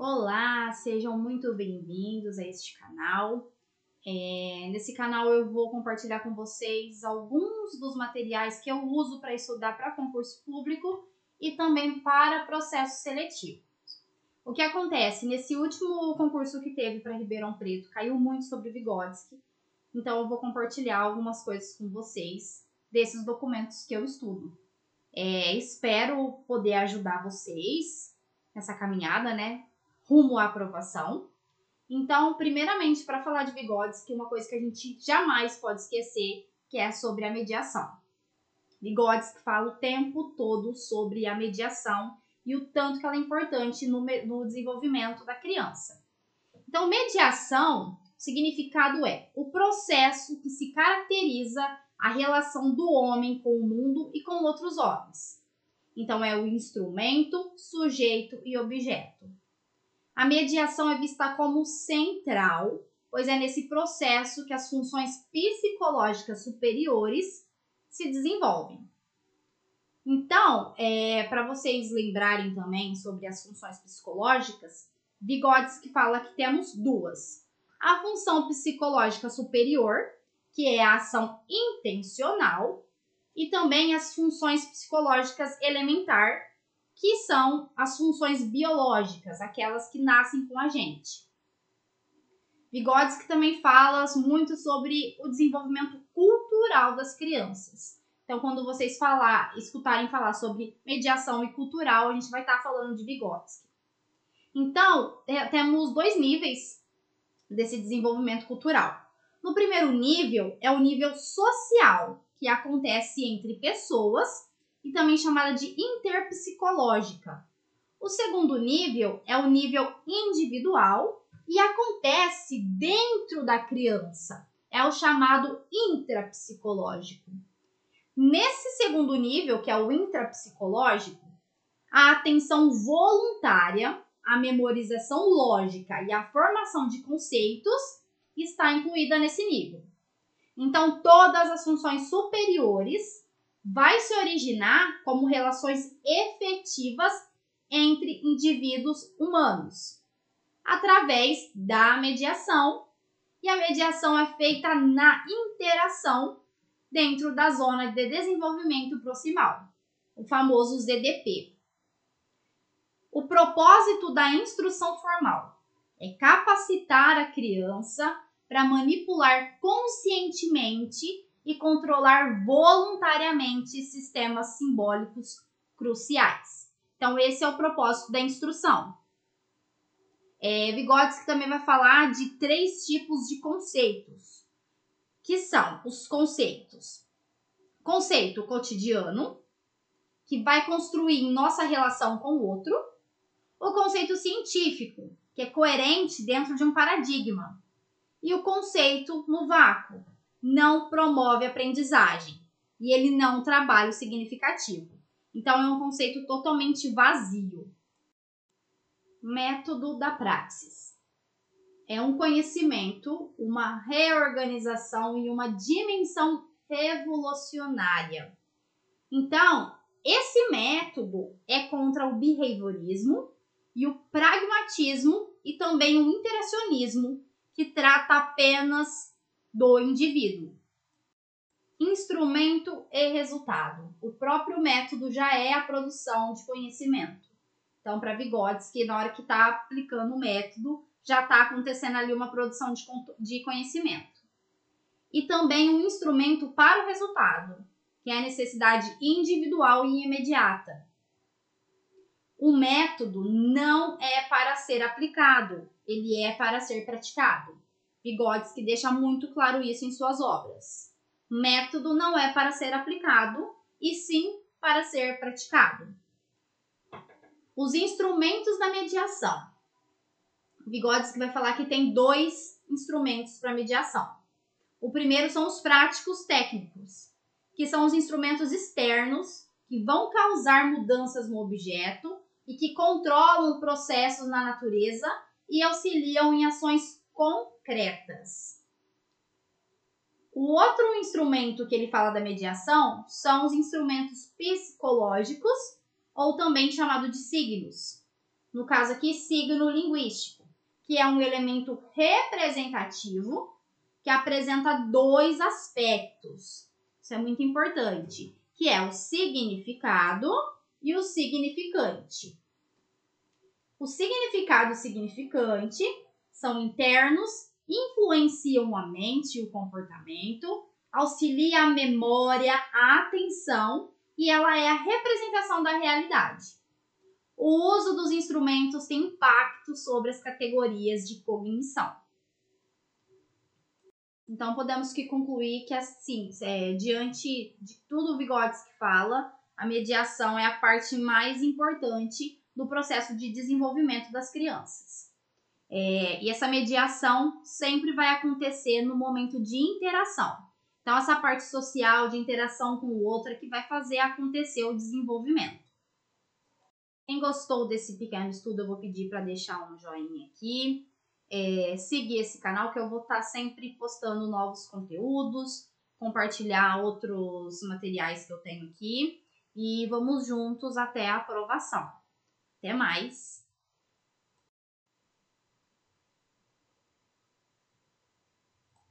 Olá, sejam muito bem-vindos a este canal. Nesse canal eu vou compartilhar com vocês alguns dos materiais que eu uso para estudar para concurso público e também para processo seletivo. O que acontece? Nesse último concurso que teve para Ribeirão Preto, caiu muito sobre Vygotsky, então eu vou compartilhar algumas coisas com vocês desses documentos que eu estudo. Espero poder ajudar vocês nessa caminhada, né? Rumo à aprovação. Então, primeiramente, para falar de Vygotsky, uma coisa que a gente jamais pode esquecer, que é sobre a mediação. Vygotsky fala o tempo todo sobre a mediação e o tanto que ela é importante no desenvolvimento da criança. Então, mediação, o significado é o processo que se caracteriza a relação do homem com o mundo e com outros homens. Então, é o instrumento, sujeito e objeto. A mediação é vista como central, pois é nesse processo que as funções psicológicas superiores se desenvolvem. Então, para vocês lembrarem também sobre as funções psicológicas, Vygotsky fala que temos duas. A função psicológica superior, que é a ação intencional, e também as funções psicológicas elementar, que são as funções biológicas, aquelas que nascem com a gente. Vygotsky também fala muito sobre o desenvolvimento cultural das crianças. Então, quando vocês escutarem falar sobre mediação e cultural, a gente vai estar falando de Vygotsky. Então, temos dois níveis desse desenvolvimento cultural. No primeiro nível, é o nível social, que acontece entre pessoas, e também chamada de interpsicológica. O segundo nível é o nível individual e acontece dentro da criança. É o chamado intrapsicológico. Nesse segundo nível, que é o intrapsicológico, a atenção voluntária, a memorização lógica e a formação de conceitos está incluída nesse nível. Então, todas as funções superiores vai se originar como relações efetivas entre indivíduos humanos, através da mediação, e a mediação é feita na interação dentro da zona de desenvolvimento proximal, o famoso ZDP. O propósito da instrução formal é capacitar a criança para manipular conscientemente e controlar voluntariamente sistemas simbólicos cruciais. Então, esse é o propósito da instrução. Vygotsky também vai falar de 3 tipos de conceitos, que são os conceitos. Conceito cotidiano, que vai construir nossa relação com o outro. O conceito científico, que é coerente dentro de um paradigma. E o conceito no vácuo, não promove aprendizagem e ele não trabalha o significativo. Então, é um conceito totalmente vazio. Método da praxis. É um conhecimento, uma reorganização e uma dimensão revolucionária. Então, esse método é contra o behaviorismo e o pragmatismo e também o interacionismo, que trata apenas do indivíduo. Instrumento e resultado. O próprio método já é a produção de conhecimento. Então, para Vygotsky, na hora que está aplicando o método, já está acontecendo ali uma produção de conhecimento. E também um instrumento para o resultado, que é a necessidade individual e imediata. O método não é para ser aplicado, ele é para ser praticado. Vygotsky deixa muito claro isso em suas obras. Método não é para ser aplicado, e sim para ser praticado. Os instrumentos da mediação. Vygotsky vai falar que tem 2 instrumentos para mediação. O primeiro são os práticos técnicos, que são os instrumentos externos que vão causar mudanças no objeto e que controlam processos na natureza e auxiliam em ações concretas. O outro instrumento que ele fala da mediação são os instrumentos psicológicos, ou também chamado de signos, no caso aqui, signo linguístico, que é um elemento representativo que apresenta dois aspectos. Isso é muito importante, que é o significado e o significante. O significado e o significante são internos, influenciam a mente e o comportamento, auxilia a memória, a atenção e ela é a representação da realidade. O uso dos instrumentos tem impacto sobre as categorias de cognição. Então, podemos concluir que, assim, diante de tudo o Vygotsky fala, a mediação é a parte mais importante do processo de desenvolvimento das crianças. E essa mediação sempre vai acontecer no momento de interação. Então, essa parte social, de interação com o outro, é que vai fazer acontecer o desenvolvimento. Quem gostou desse pequeno estudo, eu vou pedir para deixar um joinha aqui. Seguir esse canal, que eu vou estar sempre postando novos conteúdos, compartilhar outros materiais que eu tenho aqui. E vamos juntos até a aprovação. Até mais!